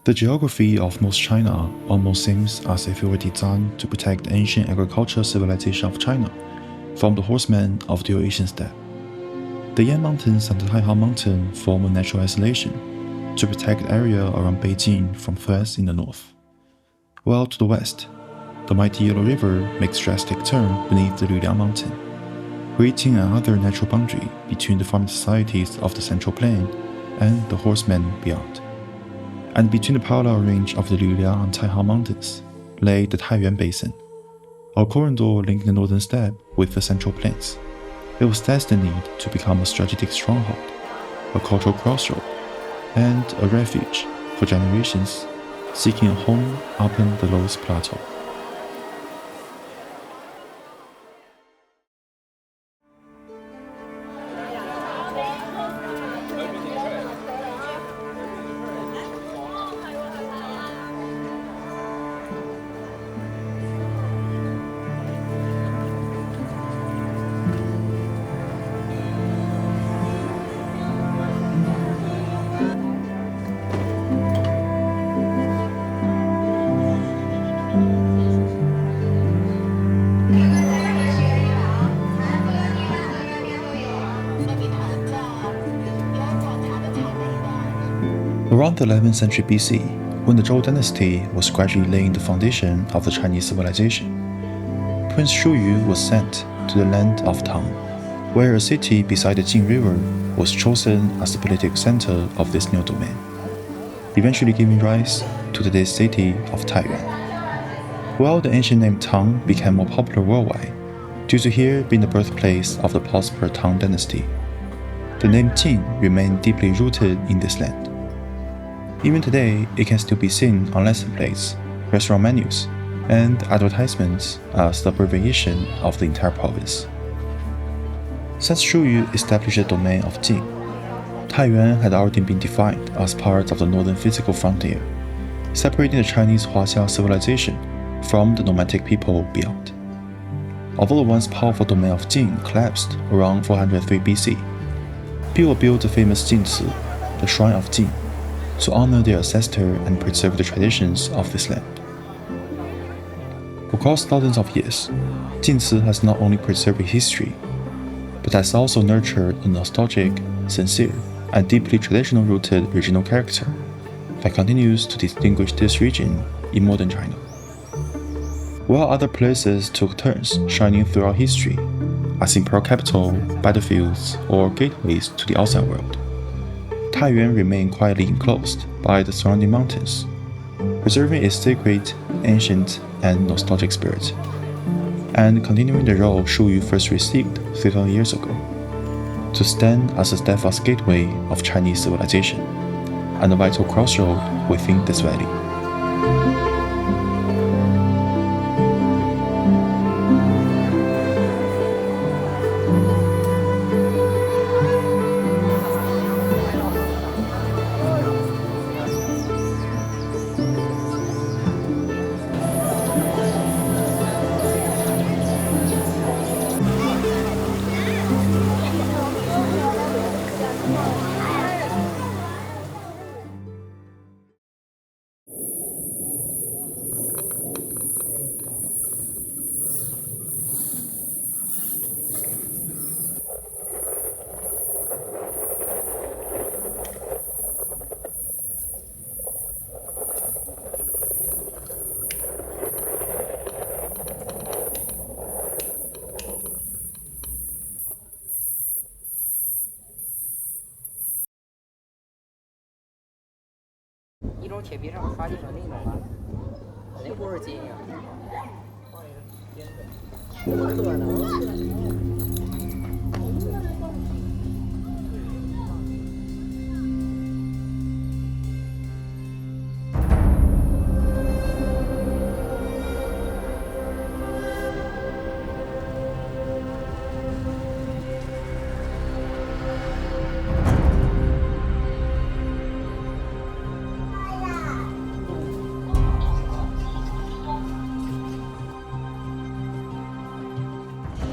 The geography of North China almost seems as if it were designed to protect the ancient agricultural civilization of China from the horsemen of the Eurasian steppe. The Yan Mountains and the Taihang Mountain form a natural isolation to protect the area around Beijing from threats in the north. While to the west, the mighty Yellow River makes a drastic turn beneath the Lüliang Mountain, creating another natural boundary between the farming societies of the Central Plain and the horsemen beyond. And between the parallel range of the Lüliang and Taihang Mountains lay the Taiyuan Basin, a corridor linking the northern steppe with the Central Plains. It was destined to become a strategic stronghold, a cultural crossroad, and a refuge for generations seeking a home upon the Loess Plateau. Around the 11th century BC, when the Zhou dynasty was gradually laying the foundation of the Chinese civilization, Prince Shuyu was sent to the land of Tang, where a city beside the Jing River was chosen as the political center of this new domain, eventually giving rise to today's city of Taiyuan. While the ancient name Tang became more popular worldwide due to here being the birthplace of the prosperous Tang dynasty, the name Jin remained deeply rooted in this land. Even today, it can still be seen on license plates, restaurant menus, and advertisements as the abbreviation of the entire province. Since Shuyu established the domain of Jin, Taiyuan had already been defined as part of the northern physical frontier, separating the Chinese Huaxia civilization from the nomadic people beyond. Although the once powerful domain of Jin collapsed around 403 BC, people built the famous Jinci, the Shrine of Jin, to honor their ancestor and preserve the traditions of this land. Across thousands of years, Jinci has not only preserved its history, but has also nurtured a nostalgic, sincere, and deeply traditional-rooted regional character that continues to distinguish this region in modern China. While other places took turns shining throughout history, as imperial capital, battlefields, or gateways to the outside world, Taiyuan remained quietly enclosed by the surrounding mountains, preserving its sacred, ancient, and nostalgic spirit, and continuing the role Shuyu first received 3,000 years ago, to stand as a steadfast gateway of Chinese civilization and a vital crossroad within this valley.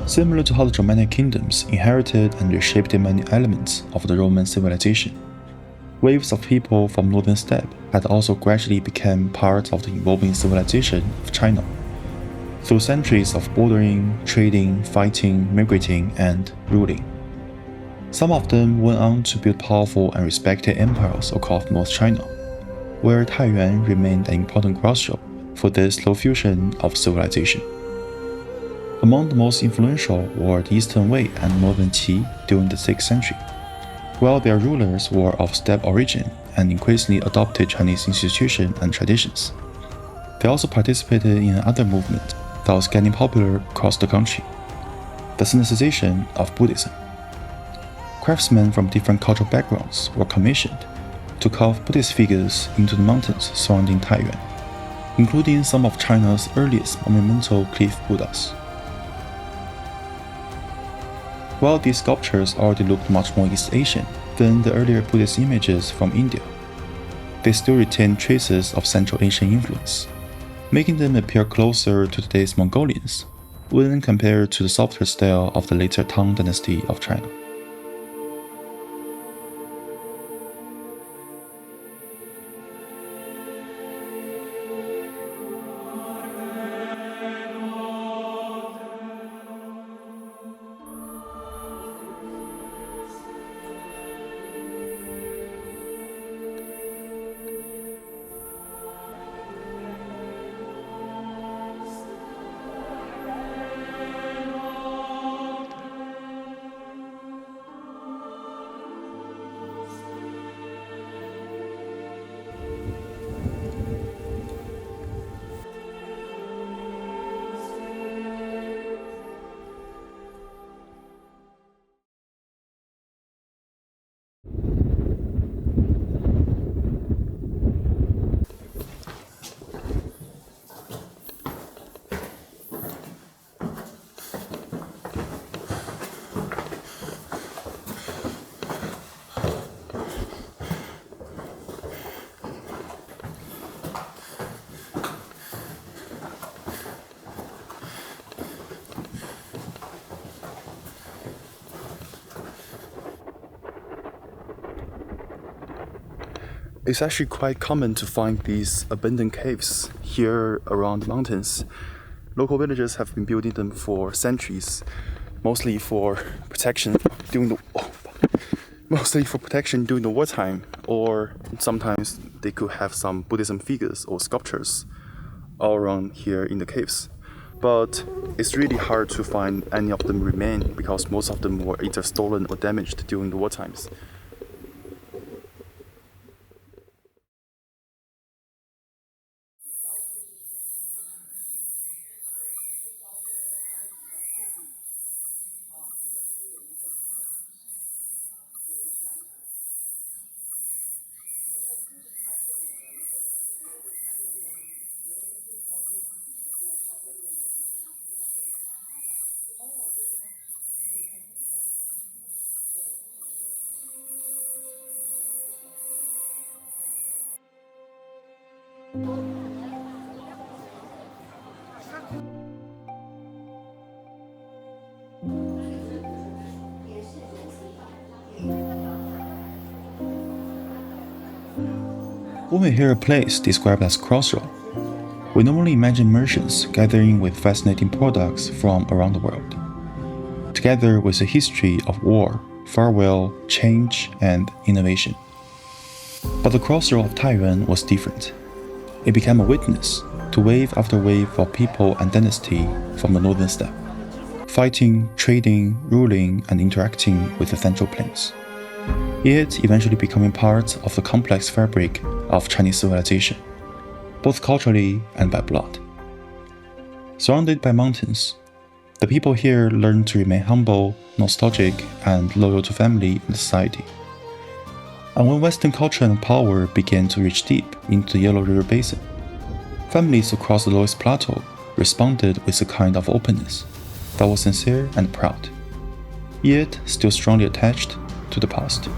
Similar to how the Germanic kingdoms inherited and reshaped many elements of the Roman civilization, waves of people from northern steppe had also gradually become part of the evolving civilization of China, through centuries of bordering, trading, fighting, migrating, and ruling. Some of them went on to build powerful and respected empires across North China, where Taiyuan remained an important crossroad for this slow fusion of civilization. Among the most influential were the Eastern Wei and Northern Qi during the 6th century, while their rulers were of steppe origin and increasingly adopted Chinese institutions and traditions. They also participated in another movement that was getting popular across the country, the Sinicization of Buddhism. Craftsmen from different cultural backgrounds were commissioned to carve Buddhist figures into the mountains surrounding Taiyuan, including some of China's earliest monumental cliff Buddhas. While these sculptures already looked much more East Asian than the earlier Buddhist images from India, they still retain traces of Central Asian influence, making them appear closer to today's Mongolians when compared to the softer style of the later Tang dynasty of China. It's actually quite common to find these abandoned caves here around the mountains. Local villagers have been building them for centuries, mostly for protection during the wartime, or sometimes they could have some Buddhism figures or sculptures all around here in the caves. But it's really hard to find any of them remain because most of them were either stolen or damaged during the war times. When we hear a place described as crossroad, we normally imagine merchants gathering with fascinating products from around the world, together with a history of war, farewell, change, and innovation. But the crossroad of Taiyuan was different. It became a witness to wave after wave of people and dynasty from the northern steppe, fighting, trading, ruling, and interacting with the central plains, yet eventually becoming part of the complex fabric of Chinese civilization, both culturally and by blood. Surrounded by mountains, the people here learned to remain humble, nostalgic, and loyal to family and society. And when Western culture and power began to reach deep into the Yellow River Basin, families across the Loess Plateau responded with a kind of openness that was sincere and proud, yet still strongly attached to the past.